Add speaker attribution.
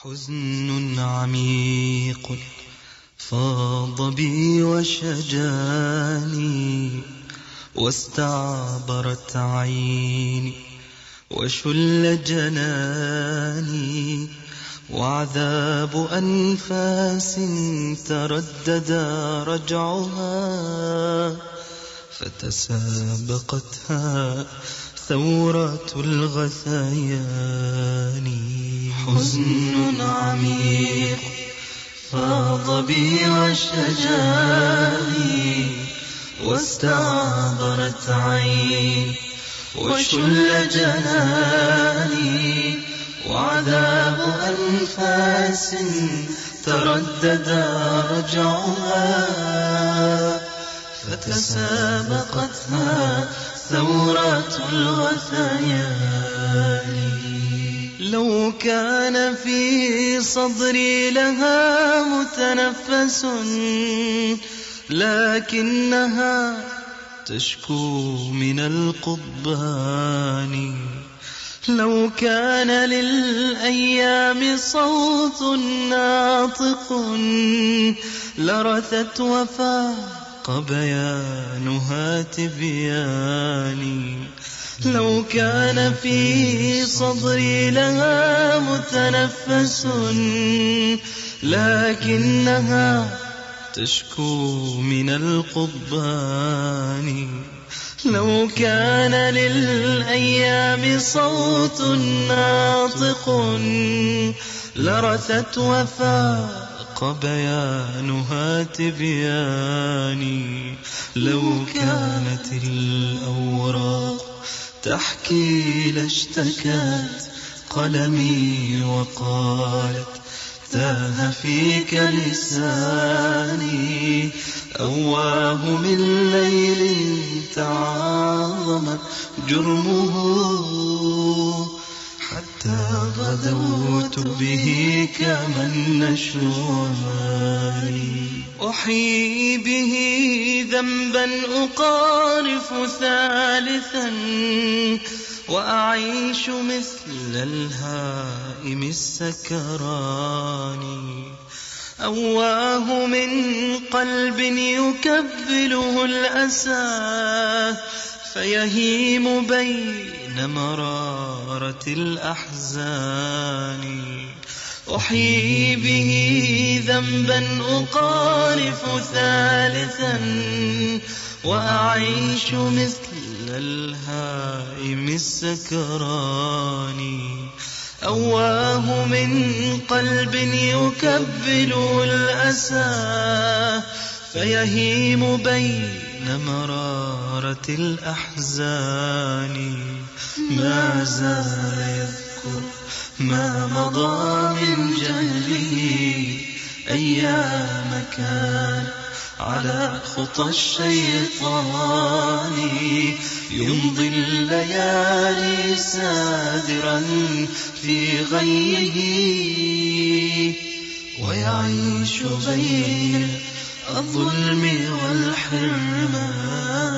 Speaker 1: حزن عميق فاض بي وشجاني، واستعبرت عيني وشل جناني، وعذاب أنفاس تردد رجعها، فتسابقتها ثورات الغثيان. حزن عميق فاض بي وشجاني، واستعبرت عيني وشل جناني، وعذاب أنفاس تردد رجعها، فتسابقتها ثورات الغثيان. لو كان في صدري لها متنفس، لكنها تشكو من القضبان. لو كان للأيام صوت ناطق، لرثت وفاق بيانها تبياني. لو كان في صدري لها متنفس، لكنها تشكو من القضبان. لو كان للأيام صوت ناطق، لرثت وفاق بيانها تبياني. لو كانت الأوراق تحكي لاشتكت قلمي وقالت تاه فيك لساني. أواه من ليل تعاظمت جرمه، حتى غدوت به كمن نشواني. أحيي به ذنبا أقارف ثالثا، وأعيش مثل الهائم السكران. أواه من قلب يكبله الأسى، فيهيم بين مرارة الأحزان. أحيي به ذنبا أقارف ثالثا، وأعيش مثل الهائم السكران. أواه من قلب يكبله الأسى، فيهيم بين مرارة الأحزان. ما زال يذكر ما مضى من جهله، أيام كان على خطى الشيطان، يمضي الليالي سادرا في غيه، ويعيش بين الظلم والحرمان.